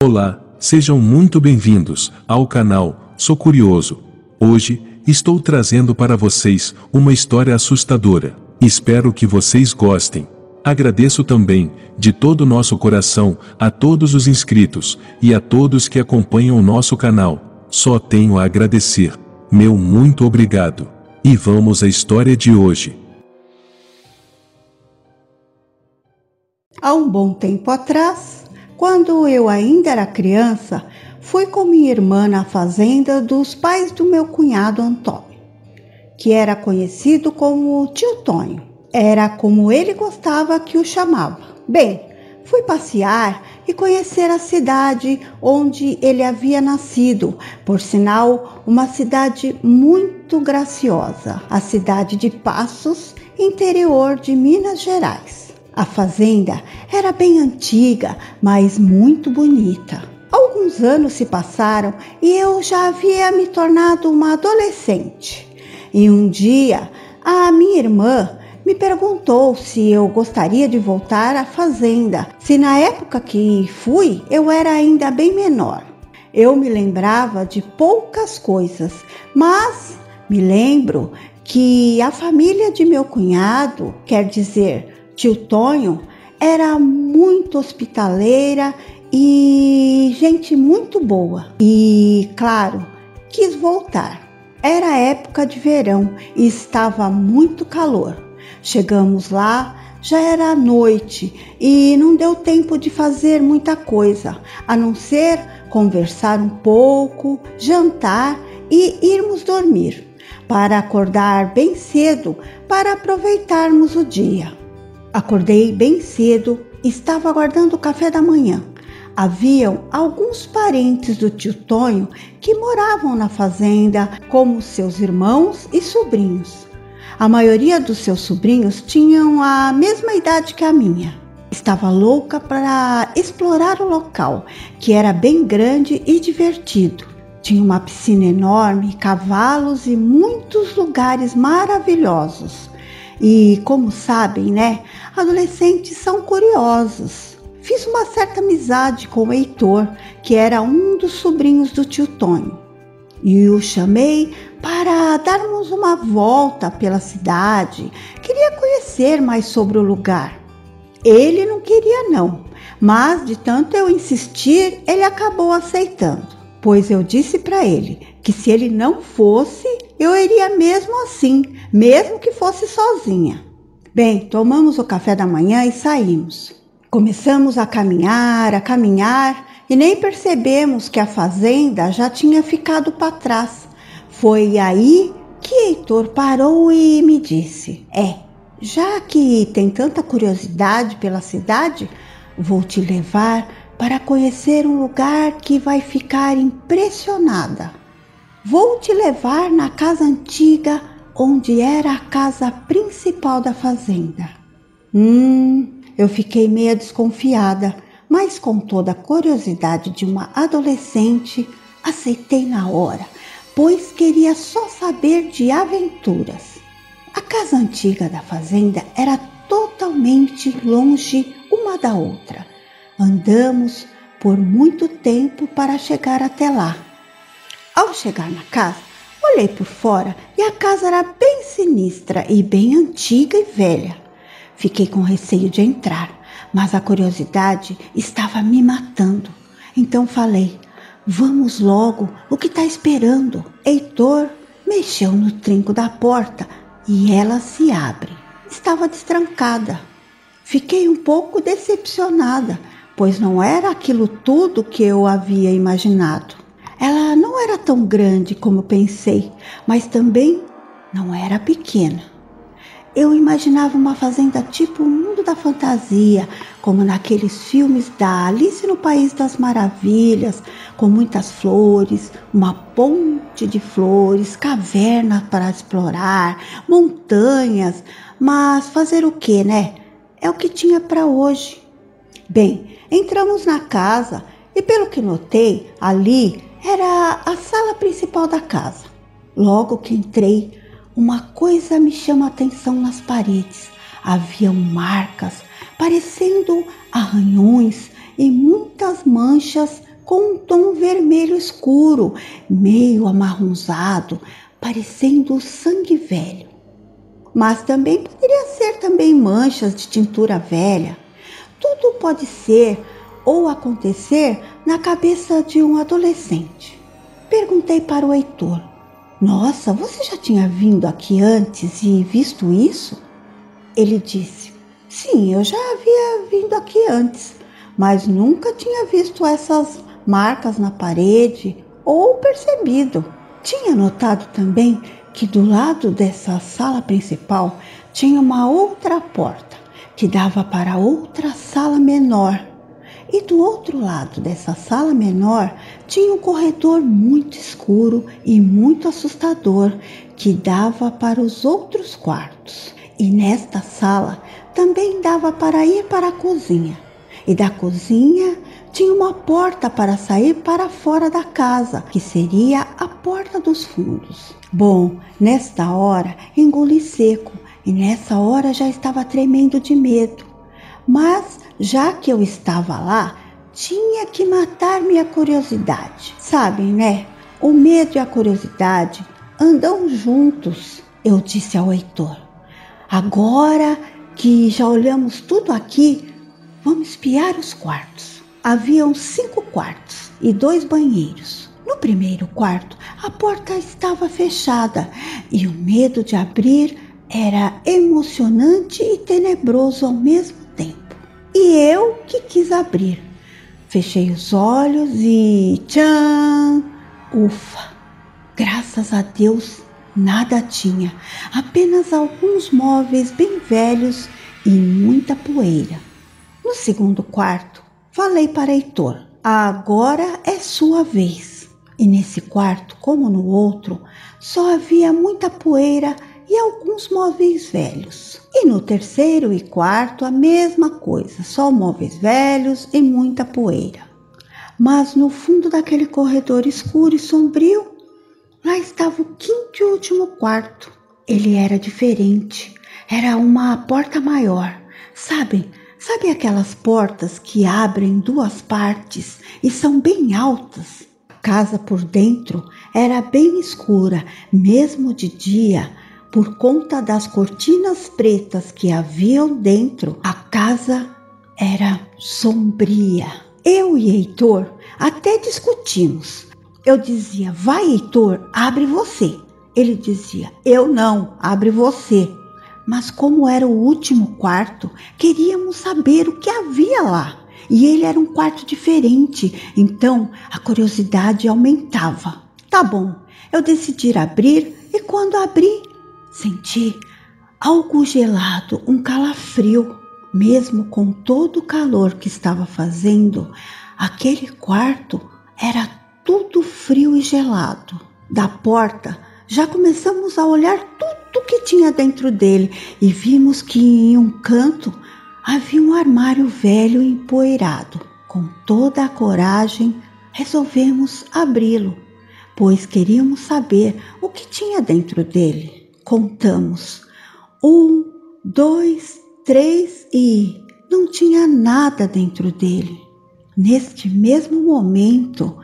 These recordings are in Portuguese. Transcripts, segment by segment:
Olá, sejam muito bem-vindos ao canal Sou Curioso. Hoje, estou trazendo para vocês uma história assustadora. Espero que vocês gostem. Agradeço também, de todo o nosso coração, a todos os inscritos e a todos que acompanham o nosso canal. Só tenho a agradecer. Meu muito obrigado. E vamos à história de hoje. Há um bom tempo atrás, quando eu ainda era criança, fui com minha irmã na fazenda dos pais do meu cunhado Antônio, que era conhecido como Tio Tonho. Era como ele gostava que o chamava. Bem, fui passear e conhecer a cidade onde ele havia nascido, por sinal, uma cidade muito graciosa, a cidade de Passos, interior de Minas Gerais. A fazenda era bem antiga, mas muito bonita. Alguns anos se passaram e eu já havia me tornado uma adolescente. E um dia, a minha irmã me perguntou se eu gostaria de voltar à fazenda, se na época que fui eu era ainda bem menor. Eu me lembrava de poucas coisas, mas me lembro que a família de meu cunhado, quer dizer, Tio Tonho, era muito hospitaleira e gente muito boa. E, claro, quis voltar. Era época de verão e estava muito calor. Chegamos lá, já era noite e não deu tempo de fazer muita coisa, a não ser conversar um pouco, jantar e irmos dormir, para acordar bem cedo para aproveitarmos o dia. Acordei bem cedo e estava aguardando o café da manhã. Haviam alguns parentes do Tio Tonho que moravam na fazenda, como seus irmãos e sobrinhos. A maioria dos seus sobrinhos tinham a mesma idade que a minha. Estava louca para explorar o local, que era bem grande e divertido. Tinha uma piscina enorme, cavalos e muitos lugares maravilhosos. E como sabem, né? Adolescentes são curiosos. Fiz uma certa amizade com o Heitor, que era um dos sobrinhos do Tio Tonho. E o chamei para darmos uma volta pela cidade. Queria conhecer mais sobre o lugar. Ele não queria não, mas de tanto eu insistir, ele acabou aceitando. Pois eu disse para ele que se ele não fosse, eu iria mesmo assim, mesmo que fosse sozinha. Bem, tomamos o café da manhã e saímos. Começamos a caminhar e nem percebemos que a fazenda já tinha ficado para trás. Foi aí que Heitor parou e me disse: já que tem tanta curiosidade pela cidade, vou te levar para conhecer um lugar que vai ficar impressionada. Vou te levar na casa antiga, onde era a casa principal da fazenda. Eu fiquei meio desconfiada, mas com toda a curiosidade de uma adolescente, aceitei na hora, pois queria só saber de aventuras. A casa antiga da fazenda era totalmente longe uma da outra. Andamos por muito tempo para chegar até lá. Ao chegar na casa, olhei por fora e a casa era bem sinistra e bem antiga e velha. Fiquei com receio de entrar, mas a curiosidade estava me matando. Então falei: vamos logo, o que está esperando? Heitor mexeu no trinco da porta e ela se abre. Estava destrancada. Fiquei um pouco decepcionada, pois não era aquilo tudo que eu havia imaginado. Ela não era tão grande como pensei, mas também não era pequena. Eu imaginava uma fazenda tipo o mundo da fantasia, como naqueles filmes da Alice no País das Maravilhas, com muitas flores, uma ponte de flores, cavernas para explorar, montanhas, mas fazer o quê, né? É o que tinha para hoje. Bem, entramos na casa e pelo que notei, ali era a sala principal da casa. Logo que entrei, uma coisa me chama a atenção nas paredes. Haviam marcas, parecendo arranhões e muitas manchas com um tom vermelho escuro, meio amarronzado, parecendo sangue velho. Mas também poderia ser também manchas de tintura velha. Tudo pode ser ou acontecer na cabeça de um adolescente. Perguntei para o Heitor: nossa, você já tinha vindo aqui antes e visto isso? Ele disse: sim, eu já havia vindo aqui antes, mas nunca tinha visto essas marcas na parede ou percebido. Tinha notado também que do lado dessa sala principal tinha uma outra porta que dava para outra sala menor. E do outro lado dessa sala menor tinha um corredor muito escuro e muito assustador que dava para os outros quartos. E nesta sala também dava para ir para a cozinha. E da cozinha tinha uma porta para sair para fora da casa, que seria a porta dos fundos. Bom, nesta hora engoli seco e nessa hora já estava tremendo de medo. Mas, já que eu estava lá, tinha que matar minha curiosidade. Sabem, né? O medo e a curiosidade andam juntos. Eu disse ao Heitor: agora que já olhamos tudo aqui, vamos espiar os quartos. Haviam 5 quartos e 2 banheiros. No primeiro quarto, a porta estava fechada e o medo de abrir era emocionante e tenebroso ao mesmo tempo. E eu que quis abrir. Fechei os olhos e tchan! Ufa! Graças a Deus nada tinha, apenas alguns móveis bem velhos e muita poeira. No segundo quarto, falei para Heitor: agora é sua vez. E nesse quarto, como no outro, só havia muita poeira e alguns móveis velhos. E no terceiro e quarto a mesma coisa, só móveis velhos e muita poeira. Mas no fundo daquele corredor escuro e sombrio, lá estava o quinto e último quarto. Ele era diferente, era uma porta maior. Sabe aquelas portas que abrem em 2 partes e são bem altas? A casa por dentro era bem escura, mesmo de dia. Por conta das cortinas pretas que haviam dentro, a casa era sombria. Eu e Heitor até discutimos. Eu dizia: vai, Heitor, abre você. Ele dizia: eu não, abre você. Mas como era o último quarto, queríamos saber o que havia lá. E ele era um quarto diferente, então a curiosidade aumentava. Tá bom, eu decidi abrir e quando abri, senti algo gelado, um calafrio. Mesmo com todo o calor que estava fazendo, aquele quarto era tudo frio e gelado. Da porta, já começamos a olhar tudo que tinha dentro dele e vimos que em um canto havia um armário velho e empoeirado. Com toda a coragem, resolvemos abri-lo, pois queríamos saber o que tinha dentro dele. Contamos 1, 2, 3 e não tinha nada dentro dele. Neste mesmo momento,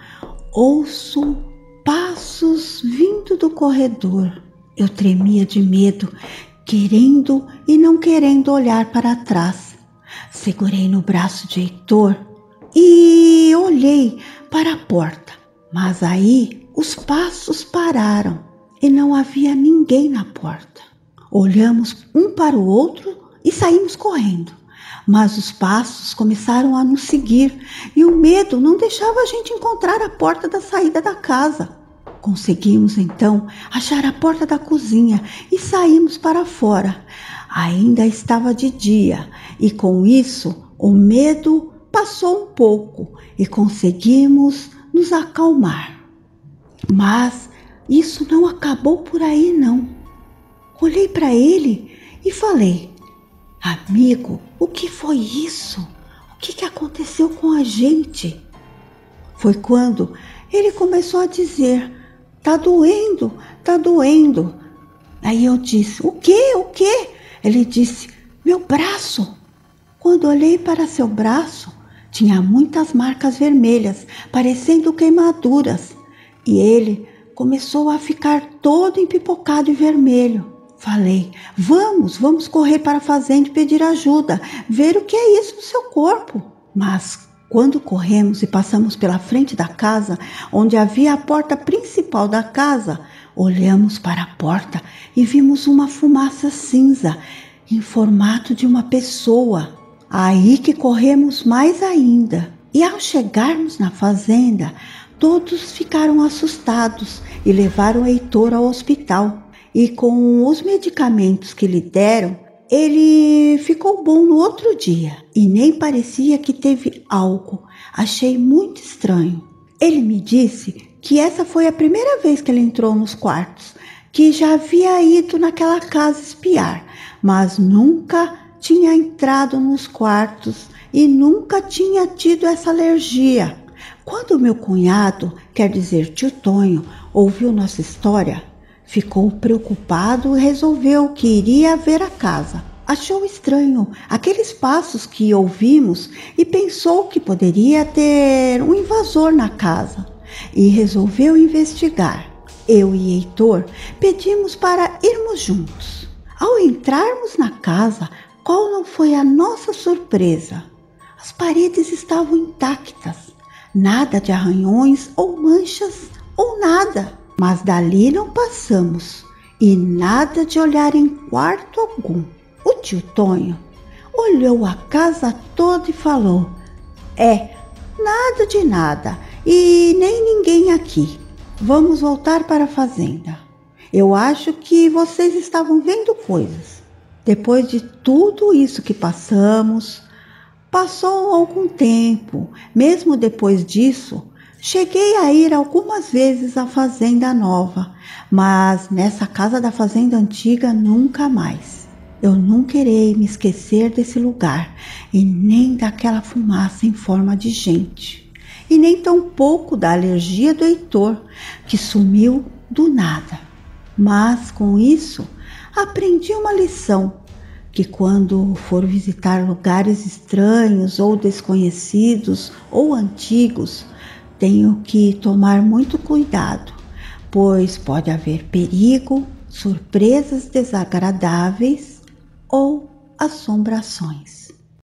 ouço passos vindo do corredor. Eu tremia de medo, querendo e não querendo olhar para trás. Segurei no braço de Heitor e olhei para a porta. Mas aí os passos pararam e não havia ninguém na porta. Olhamos um para o outro e saímos correndo. Mas os passos começaram a nos seguir e o medo não deixava a gente encontrar a porta da saída da casa. Conseguimos então achar a porta da cozinha e saímos para fora. Ainda estava de dia e com isso o medo passou um pouco e conseguimos nos acalmar. Mas isso não acabou por aí não. Olhei para ele e falei: amigo, o que foi isso? O que aconteceu com a gente? Foi quando ele começou a dizer: tá doendo, tá doendo. Aí eu disse: o quê? O quê? Ele disse: meu braço. Quando olhei para seu braço, Tinha muitas marcas vermelhas, parecendo queimaduras, e ele começou a ficar todo empipocado e vermelho. Falei: vamos correr para a fazenda e pedir ajuda, ver o que é isso no seu corpo. Mas quando corremos e passamos pela frente da casa, onde havia a porta principal da casa, olhamos para a porta e vimos uma fumaça cinza em formato de uma pessoa. Aí que corremos mais ainda. E ao chegarmos na fazenda, todos ficaram assustados e levaram Heitor ao hospital. E com os medicamentos que lhe deram, ele ficou bom no outro dia e nem parecia que teve algo. Achei muito estranho. Ele me disse que essa foi a primeira vez que ele entrou nos quartos, que já havia ido naquela casa espiar, mas nunca tinha entrado nos quartos e nunca tinha tido essa alergia. Quando meu cunhado, quer dizer tio Tonho, ouviu nossa história, ficou preocupado e resolveu que iria ver a casa. Achou estranho aqueles passos que ouvimos e pensou que poderia ter um invasor na casa e resolveu investigar. Eu e Heitor pedimos para irmos juntos. Ao entrarmos na casa, qual não foi a nossa surpresa? As paredes estavam intactas, nada de arranhões ou manchas ou nada. Mas dali não passamos e nada de olhar em quarto algum. O tio Tonho olhou a casa toda e falou: nada de nada e nem ninguém aqui. Vamos voltar para a fazenda. Eu acho que vocês estavam vendo coisas. Depois de tudo isso que passou algum tempo. Mesmo depois disso, cheguei a ir algumas vezes à fazenda nova, mas nessa casa da fazenda antiga nunca mais. Eu nunca irei me esquecer desse lugar e nem daquela fumaça em forma de gente. E nem tampouco da alergia do Heitor, que sumiu do nada. Mas com isso, aprendi uma lição, que quando for visitar lugares estranhos ou desconhecidos ou antigos, tenho que tomar muito cuidado, pois pode haver perigo, surpresas desagradáveis ou assombrações.